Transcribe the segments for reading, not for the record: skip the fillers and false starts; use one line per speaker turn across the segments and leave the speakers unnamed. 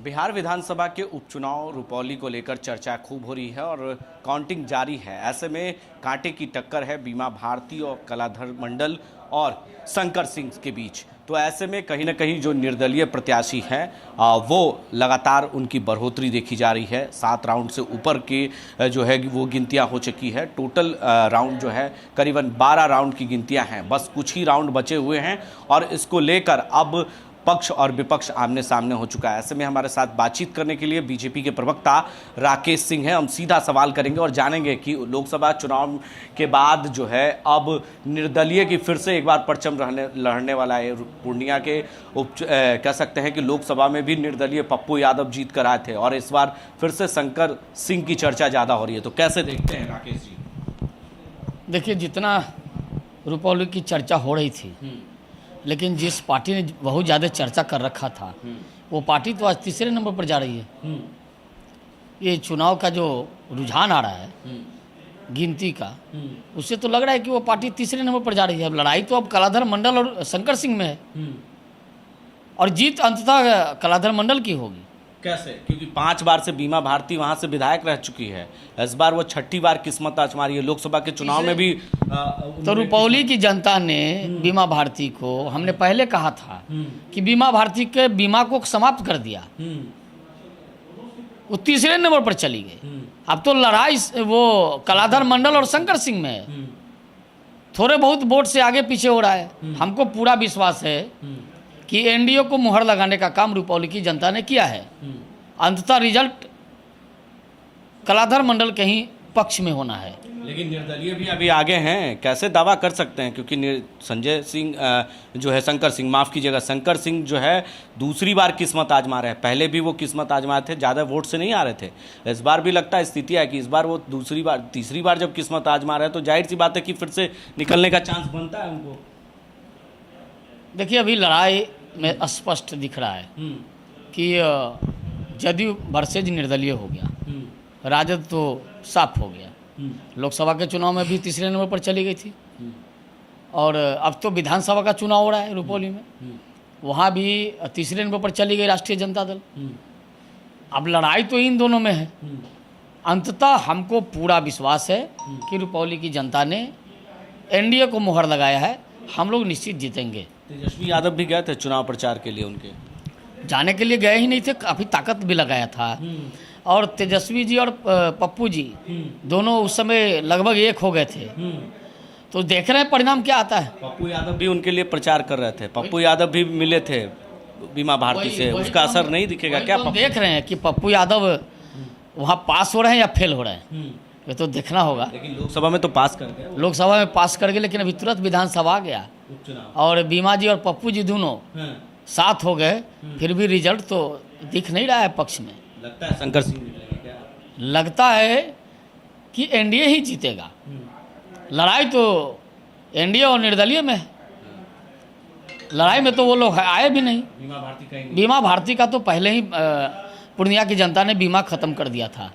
बिहार विधानसभा के उपचुनाव रुपौली को लेकर चर्चा खूब हो रही है और काउंटिंग जारी है। ऐसे में कांटे की टक्कर है बीमा भारती और कलाधर मंडल और शंकर सिंह के बीच। तो ऐसे में कहीं ना कहीं जो निर्दलीय प्रत्याशी हैं वो लगातार उनकी बढ़ोतरी देखी जा रही है। 7 राउंड से ऊपर के जो है वो गिनतियां हो चुकी है। टोटल राउंड जो है करीबन 12 राउंड की गिनतियां हैं, बस कुछ ही राउंड बचे हुए हैं और इसको लेकर अब पक्ष और विपक्ष आमने सामने हो चुका है। ऐसे में हमारे साथ बातचीत करने के लिए बीजेपी के प्रवक्ता राकेश सिंह हैं। हम सीधा सवाल करेंगे और जानेंगे कि लोकसभा चुनाव के बाद जो है अब निर्दलीय की फिर से एक बार परचम लहरने वाला है। पूर्णिया के कह सकते हैं कि लोकसभा में भी निर्दलीय पप्पू यादव जीत कर आए थे और इस बार फिर से शंकर सिंह की चर्चा ज़्यादा हो रही है। तो कैसे देखते हैं राकेश जी?
देखिए, जितना रुपौली की चर्चा हो रही थी, लेकिन जिस पार्टी ने बहुत ज़्यादा चर्चा कर रखा था वो पार्टी तो आज तीसरे नंबर पर जा रही है। ये चुनाव का जो रुझान आ रहा है गिनती का, उससे तो लग रहा है कि वो पार्टी तीसरे नंबर पर जा रही है। अब लड़ाई तो अब कलाधर मंडल और शंकर सिंह में है और जीत अंततः कलाधर मंडल की होगी।
कैसे? क्योंकि 5 बार से बीमा भारती वहां से विधायक रह चुकी है, इस बार वो 6ठी बार किस्मत आजमा रही है। लोकसभा के चुनाव में भी
तो रुपौली की जनता ने बीमा भारती को, हमने पहले कहा था कि बीमा भारती के बीमा को समाप्त कर दिया, वो तीसरे नंबर पर चली गई। अब तो लड़ाई वो कलाधर मंडल और शंकर सिंह में है। थोड़े बहुत वोट से आगे पीछे हो रहा है। हमको पूरा विश्वास है कि एनडीए को मुहर लगाने का काम रुपौली की जनता ने किया है। अंततः रिजल्ट कलाधर मंडल के ही पक्ष में होना है।
लेकिन निर्दलीय भी अभी आगे हैं, कैसे दावा कर सकते हैं? क्योंकि संजय सिंह जो है शंकर सिंह, माफ़ कीजिएगा, शंकर सिंह जो है दूसरी बार किस्मत आजमा रहे हैं। पहले भी वो किस्मत आजमाए थे, ज़्यादा वोट से नहीं आ रहे थे। इस बार भी लगता है स्थिति है कि इस बार वो तीसरी बार जब किस्मत आजमा रहे हैं तो जाहिर सी बात है कि फिर से निकलने का चांस बनता है उनको।
देखिए, अभी लड़ाई में स्पष्ट दिख रहा है कि जदयू वर्सेज निर्दलीय हो गया, राजद तो साफ हो गया। लोकसभा के चुनाव में भी तीसरे नंबर पर चली गई थी और अब तो विधानसभा का चुनाव हो रहा है रुपौली में, वहाँ भी तीसरे नंबर पर चली गई राष्ट्रीय जनता दल। अब लड़ाई तो इन दोनों में है। अंततः हमको पूरा विश्वास है कि रुपौली की जनता ने एनडीए को मुहर लगाया है। हम लोग निश्चित जीतेंगे।
तेजस्वी यादव भी गए थे चुनाव प्रचार के लिए, उनके
जाने के लिए गए ही नहीं थे, काफ़ी ताकत भी लगाया था। और तेजस्वी जी और पप्पू जी दोनों उस समय लगभग एक हो गए थे। तो देख रहे हैं परिणाम क्या आता है।
पप्पू यादव भी उनके लिए प्रचार कर रहे थे, पप्पू यादव भी मिले थे बीमा भारती से, उसका असर नहीं दिखेगा क्या?
तो देख रहे हैं कि पप्पू यादव वहाँ पास हो रहे हैं या फेल हो रहे हैं, ये तो देखना होगा।
लेकिन लोकसभा में तो पास कर गए,
लोकसभा में पास कर गए, लेकिन अभी तुरंत विधानसभा आ गया और बीमा जी और पप्पू जी दोनों साथ हो गए, फिर भी रिजल्ट तो दिख नहीं रहा है पक्ष में।
लगता है शंकर सिंह क्या?
लगता है कि एनडीए ही जीतेगा। लड़ाई तो एनडीए और निर्दलीय में है। लड़ाई में तो वो लोग आए भी नहीं। बीमा भारती का तो पहले ही पूर्णिया की जनता ने बीमा खत्म कर दिया था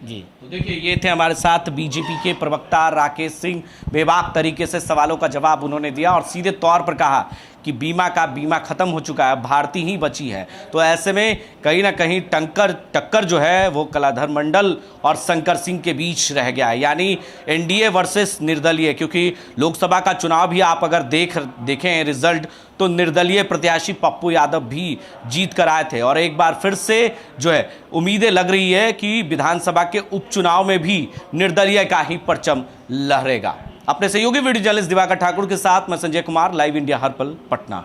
जी।
तो देखिए, ये थे हमारे साथ बीजेपी के प्रवक्ता राकेश सिंह। बेबाक तरीके से सवालों का जवाब उन्होंने दिया और सीधे तौर पर कहा कि बीमा खत्म हो चुका है, भारती ही बची है। तो ऐसे में कहीं ना कहीं टक्कर जो है वो कलाधर मंडल और शंकर सिंह के बीच रह गया है, यानी एनडीए वर्सेस निर्दलीय। क्योंकि लोकसभा का चुनाव भी आप अगर देखें रिजल्ट, तो निर्दलीय प्रत्याशी पप्पू यादव भी जीत कर आए थे और एक बार फिर से जो है उम्मीदें लग रही है कि विधानसभा के उपचुनाव में भी निर्दलीय का ही परचम लहरेगा। अपने सहयोगी वीडियो जर्नलिस्ट दिवाकर ठाकुर के साथ मैं संजय कुमार, लाइव इंडिया हर पल, पटना।